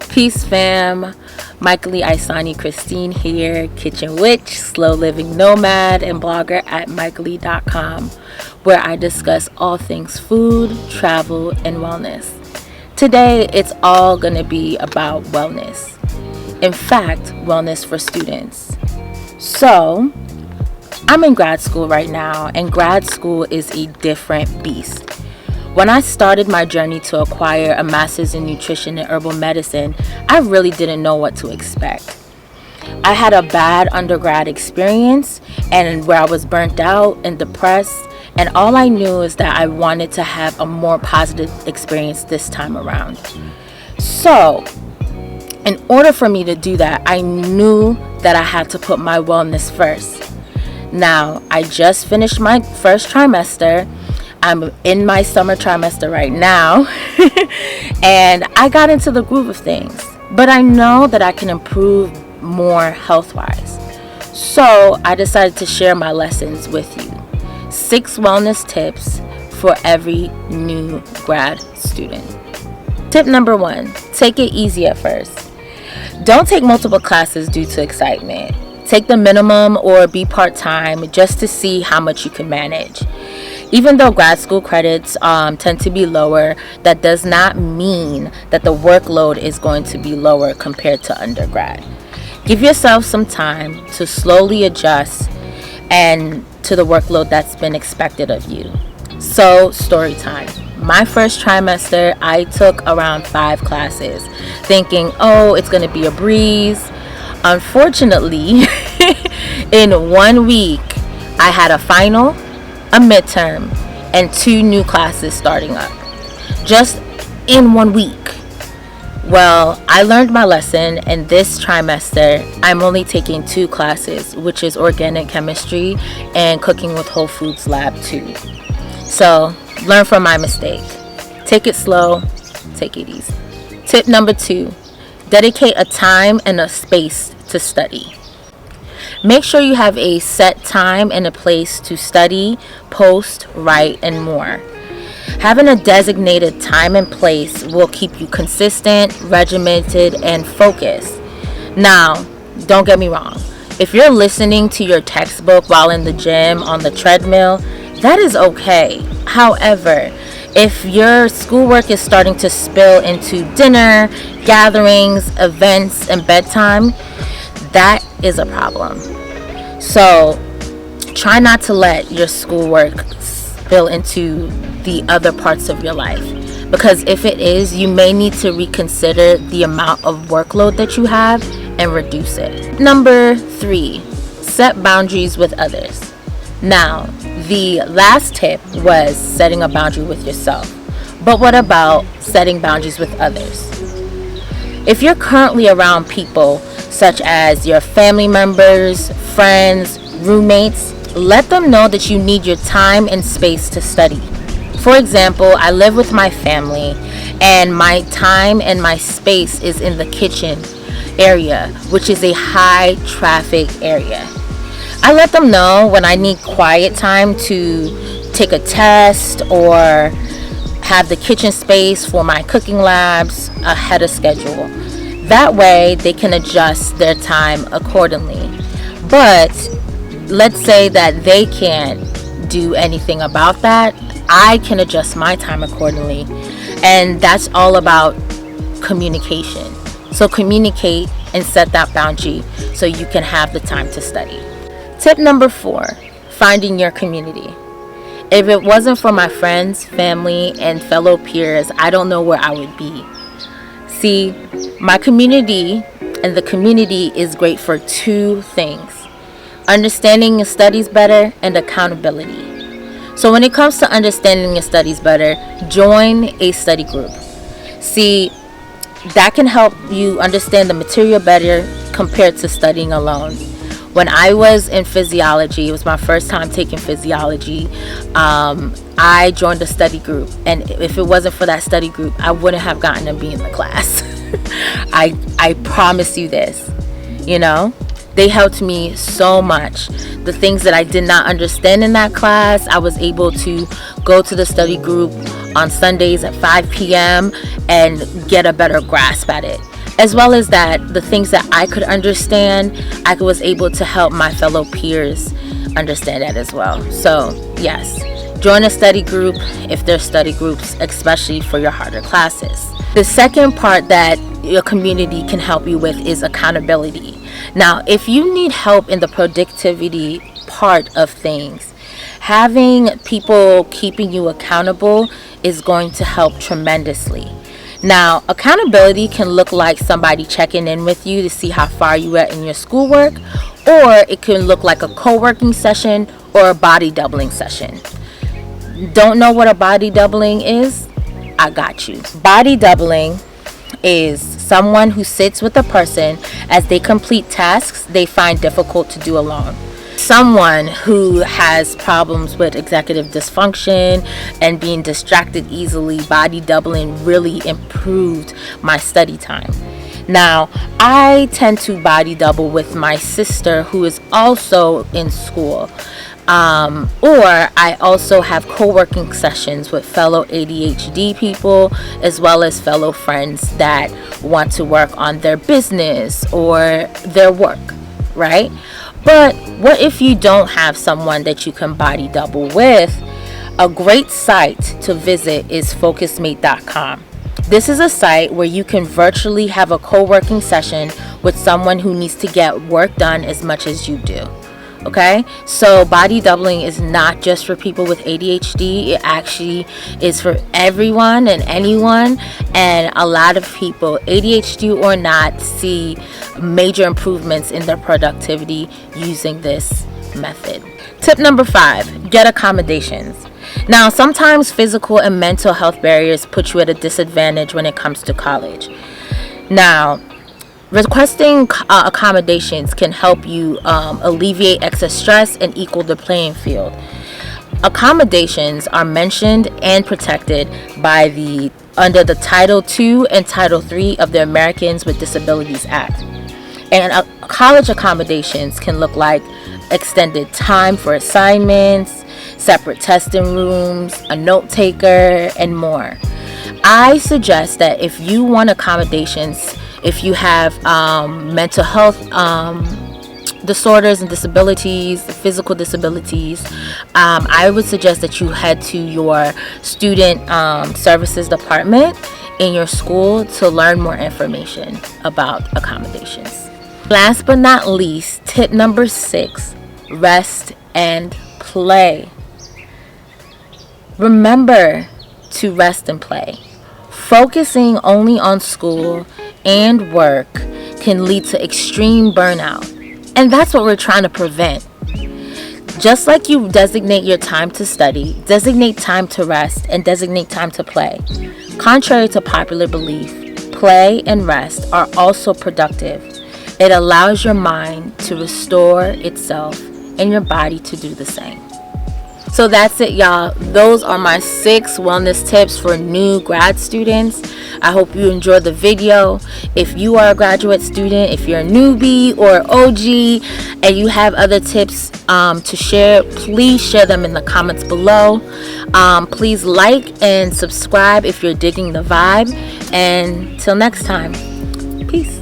Peace fam, Mykalee, Isani, Christine here, kitchen witch, slow living nomad, and blogger at Mykalee.com, where I discuss all things food, travel, and wellness. Today, it's all going to be about wellness. In fact, wellness for students. So, I'm in grad school right now, and grad school is a different beast. When I started my journey to acquire a master's in nutrition and herbal medicine, I really didn't know what to expect. I had a bad undergrad experience and where I was burnt out and depressed, and all I knew is that I wanted to have a more positive experience this time around. So, in order for me to do that, I knew that I had to put my wellness first. Now, I just finished my first trimester. I'm in my summer trimester right now, and I got into the groove of things, but I know that I can improve more health-wise. So I decided to share my lessons with you. 6 wellness tips for every new grad student. Tip number 1, take it easy at first. Don't take multiple classes due to excitement. Take the minimum or be part-time just to see how much you can manage. Even though grad school credits tend to be lower, that does not mean that the workload is going to be lower compared to undergrad. Give yourself some time to slowly adjust and to the workload that's been expected of you. So, story time. My first trimester, I took around 5 classes, thinking, oh, it's going to be a breeze. Unfortunately, in 1 week, I had a final, a midterm, and 2 new classes starting up. Just in 1 week. Well, I learned my lesson, and this trimester, I'm only taking 2 classes, which is organic chemistry and cooking with Whole Foods Lab 2. So, learn from my mistake. Take it slow, take it easy. Tip number 2, dedicate a time and a space to study. Make sure you have a set time and a place to study, post, write, and more. Having a designated time and place will keep you consistent, regimented, and focused. Now, don't get me wrong. If you're listening to your textbook while in the gym, on the treadmill, that is okay. However, if your schoolwork is starting to spill into dinner, gatherings, events, and bedtime, that is a problem. So try not to let your schoolwork spill into the other parts of your life, because if it is, you may need to reconsider the amount of workload that you have and reduce it. Number 3, set boundaries with others. Now, the last tip was setting a boundary with yourself, but what about setting boundaries with others? If you're currently around people such as your family members, friends, roommates, let them know that you need your time and space to study. For example, I live with my family, and my time and my space is in the kitchen area, which is a high traffic area. I let them know when I need quiet time to take a test or have the kitchen space for my cooking labs ahead of schedule. That way they can adjust their time accordingly. But let's say that they can't do anything about that. I can adjust my time accordingly. And that's all about communication. So communicate and set that boundary so you can have the time to study. Tip number 4, finding your community. If it wasn't for my friends, family, and fellow peers, I don't know where I would be. See, my community and the community is great for 2 things: understanding your studies better and accountability. So when it comes to understanding your studies better, join a study group. See, that can help you understand the material better compared to studying alone. When I was in physiology, it was my first time taking physiology, I joined a study group, and if it wasn't for that study group, I wouldn't have gotten to be in the class. I promise you this, you know. They helped me so much. The things that I did not understand in that class, I was able to go to the study group on Sundays at 5 p.m. and get a better grasp at it. As well as that, the things that I could understand, I was able to help my fellow peers understand that as well. So yes, join a study group if there's study groups, especially for your harder classes. The second part that your community can help you with is accountability. Now, if you need help in the productivity part of things, having people keeping you accountable is going to help tremendously. Now, accountability can look like somebody checking in with you to see how far you are in your schoolwork, or it can look like a co-working session or a body doubling session. Don't know what a body doubling is? I got you. Body doubling is someone who sits with a person as they complete tasks they find difficult to do alone. Someone who has problems with executive dysfunction and being distracted easily, body doubling really improved my study time. Now, I tend to body double with my sister who is also in school. Or I also have co-working sessions with fellow ADHD people, as well as fellow friends that want to work on their business or their work, right? But what if you don't have someone that you can body double with? A great site to visit is focusmate.com. This is a site where you can virtually have a co-working session with someone who needs to get work done as much as you do. Okay, so body doubling is not just for people with ADHD. It actually is for everyone and anyone, and a lot of people, ADHD or not, see major improvements in their productivity using this method. Tip number 5, get accommodations. Now, sometimes physical and mental health barriers put you at a disadvantage when it comes to college. Now, requesting accommodations can help you alleviate excess stress and equal the playing field. Accommodations are mentioned and protected by under the Title II and Title III of the Americans with Disabilities Act. And college accommodations can look like extended time for assignments, separate testing rooms, a note taker, and more. I suggest that if you want accommodations, if you have mental health disorders and disabilities, physical disabilities, I would suggest that you head to your student services department in your school to learn more information about accommodations. Last but not least, tip number 6, rest and play. Remember to rest and play. Focusing only on school and work can lead to extreme burnout, and that's what we're trying to prevent. Just like you designate your time to study, designate time to rest, and designate time to play. Contrary to popular belief, play and rest are also productive. It allows your mind to restore itself and your body to do the same. So that's it, y'all. Those are my 6 wellness tips for new grad students. I hope you enjoyed the video. If you are a graduate student, if you're a newbie or OG, and you have other tips to share, please share them in the comments below. Please like and subscribe if you're digging the vibe. And till next time, peace.